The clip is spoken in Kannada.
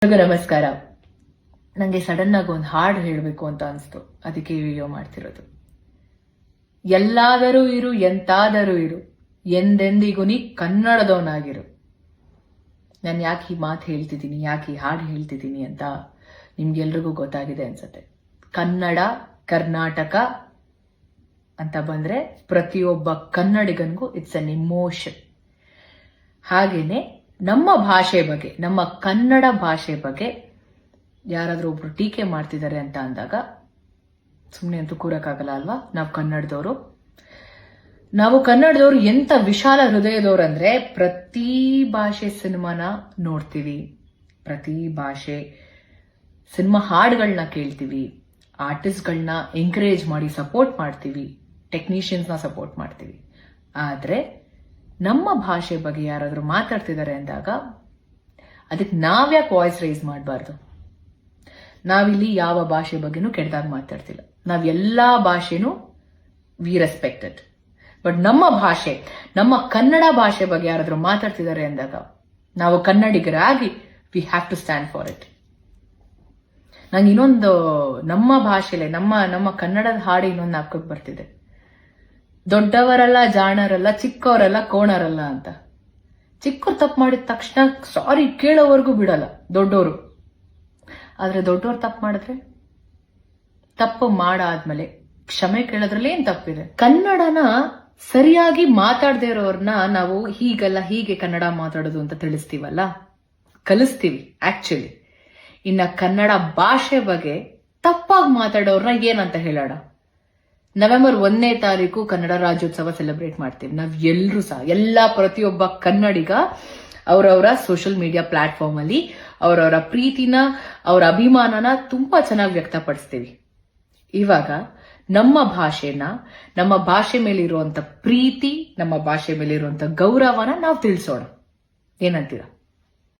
ಎಲ್ರಿಗೂ ನಮಸ್ಕಾರ. ನಂಗೆ ಸಡನ್ ಆಗಿ ಒಂದು ಹಾಡು ಹೇಳಬೇಕು ಅಂತ ಅನಿಸ್ತು, ಅದಕ್ಕೆ ವಿಡಿಯೋ ಮಾಡ್ತಿರೋದು. ಎಲ್ಲಾದರೂ ಇರು, ಎಂತಾದರೂ ಇರು, ಎಂದೆಂದಿಗೂ ನೀ ಕನ್ನಡದವನಾಗಿರು. ನಾನು ಯಾಕೆ ಈ ಮಾತು ಹೇಳ್ತಿದ್ದೀನಿ, ಯಾಕೆ ಈ ಹಾಡು ಹೇಳ್ತಿದ್ದೀನಿ ಅಂತ ನಿಮ್ಗೆಲ್ರಿಗೂ ಗೊತ್ತಾಗಿದೆ ಅನ್ಸತ್ತೆ. ಕನ್ನಡ, ಕರ್ನಾಟಕ ಅಂತ ಬಂದ್ರೆ ಪ್ರತಿಯೊಬ್ಬ ಕನ್ನಡಿಗನಿಗೂ ಇಟ್ಸ್ ಅನ್ ಇಮೋಷನ್. ಹಾಗೇನೆ ನಮ್ಮ ಭಾಷೆ ಬಗ್ಗೆ, ನಮ್ಮ ಕನ್ನಡ ಭಾಷೆ ಬಗ್ಗೆ ಯಾರಾದ್ರೂ ಒಬ್ರು ಟೀಕೆ ಮಾಡ್ತಿದ್ದಾರೆ ಅಂತ ಅಂದಾಗ ಸುಮ್ಮನೆ ಅಂತೂ ಕೂರಕ್ಕಾಗಲ್ಲ ಅಲ್ವಾ. ನಾವು ಕನ್ನಡದವರು ಎಂತ ವಿಶಾಲ ಹೃದಯದವ್ರು ಅಂದ್ರೆ, ಪ್ರತಿ ಭಾಷೆ ಸಿನಿಮಾನ ನೋಡ್ತೀವಿ, ಪ್ರತಿ ಭಾಷೆ ಸಿನಿಮಾ ಹಾಡುಗಳನ್ನ ಕೇಳ್ತೀವಿ, ಆರ್ಟಿಸ್ಟ್ಗಳನ್ನ ಎಂಕರೇಜ್ ಮಾಡಿ ಸಪೋರ್ಟ್ ಮಾಡ್ತೀವಿ, ಟೆಕ್ನಿಷಿಯನ್ಸ್ನ ಸಪೋರ್ಟ್ ಮಾಡ್ತೀವಿ. ಆದ್ರೆ ನಮ್ಮ ಭಾಷೆ ಬಗ್ಗೆ ಯಾರಾದ್ರೂ ಮಾತಾಡ್ತಿದ್ದಾರೆ ಅಂದಾಗ ಅದಕ್ಕೆ ನಾವ್ಯಾಕೆ ವಾಯ್ಸ್ ರೈಸ್ ಮಾಡಬಾರ್ದು? ನಾವಿಲ್ಲಿ ಯಾವ ಭಾಷೆ ಬಗ್ಗೆನೂ ಕೆಟ್ಟದಾಗ ಮಾತಾಡ್ತಿಲ್ಲ. ನಾವ್ ಎಲ್ಲಾ ಭಾಷೆನೂ ವಿ ರೆಸ್ಪೆಕ್ಟೆಡ್. ಬಟ್ ನಮ್ಮ ಭಾಷೆ, ನಮ್ಮ ಕನ್ನಡ ಭಾಷೆ ಬಗ್ಗೆ ಯಾರಾದ್ರೂ ಮಾತಾಡ್ತಿದ್ದಾರೆ ಅಂದಾಗ ನಾವು ಕನ್ನಡಿಗರಾಗಿ we have to stand for it. ನಂಗೆ ಇನ್ನೊಂದು ನಮ್ಮ ಭಾಷೆಲೆ ನಮ್ಮ ಕನ್ನಡದ ಹಾಡು ಇನ್ನೊಂದು ಹಾಕೋಕ್ ಬರ್ತಿದೆ. ದೊಡ್ಡವರಲ್ಲ ಜಾಣರಲ್ಲ, ಚಿಕ್ಕವರಲ್ಲ ಕೋಣರಲ್ಲ ಅಂತ. ಚಿಕ್ಕವ್ರು ತಪ್ಪು ಮಾಡಿದ ತಕ್ಷಣ ಸಾರಿ ಕೇಳೋವರೆಗೂ ಬಿಡಲ್ಲ ದೊಡ್ಡವರು. ಆದ್ರೆ ದೊಡ್ಡವ್ರು ತಪ್ಪು ಮಾಡಿದ್ರೆ, ತಪ್ಪು ಮಾಡಾದ್ಮೇಲೆ ಕ್ಷಮೆ ಕೇಳೋದ್ರಲ್ಲಿ ಏನ್ ತಪ್ಪಿದೆ? ಕನ್ನಡನ ಸರಿಯಾಗಿ ಮಾತಾಡದೇ ಇರೋರ್ನ ನಾವು ಹೀಗಲ್ಲ ಹೀಗೆ ಕನ್ನಡ ಮಾತಾಡೋದು ಅಂತ ತಿಳಿಸ್ತೀವಲ್ಲ, ಕಲಿಸ್ತೀವಿ ಆಕ್ಚುಲಿ. ಇನ್ನ ಕನ್ನಡ ಭಾಷೆ ಬಗ್ಗೆ ತಪ್ಪಾಗಿ ಮಾತಾಡೋರ್ನ ಏನಂತ ಹೇಳೋಣ? ನವೆಂಬರ್ 1ನೇ ತಾರೀಕು ಕನ್ನಡ ರಾಜ್ಯೋತ್ಸವ ಸೆಲೆಬ್ರೇಟ್ ಮಾಡ್ತೀವಿ. ನಾವ್ ಎಲ್ರೂ ಸಹ, ಪ್ರತಿಯೊಬ್ಬ ಕನ್ನಡಿಗ ಅವರವರ ಸೋಷಿಯಲ್ ಮೀಡಿಯಾ ಪ್ಲಾಟ್ಫಾರ್ಮ್ ಅಲ್ಲಿ ಅವರವರ ಪ್ರೀತಿನ, ಅವರ ಅಭಿಮಾನನ ತುಂಬಾ ಚೆನ್ನಾಗಿ ವ್ಯಕ್ತಪಡಿಸ್ತೀವಿ. ಇವಾಗ ನಮ್ಮ ಭಾಷೆನ, ನಮ್ಮ ಭಾಷೆ ಮೇಲೆ ಇರುವಂತ ಪ್ರೀತಿ, ನಮ್ಮ ಭಾಷೆ ಮೇಲೆ ಇರುವಂತ ಗೌರವನ ನಾವು ತಿಳಿಸೋಣ. ಏನಂತೀರಾ?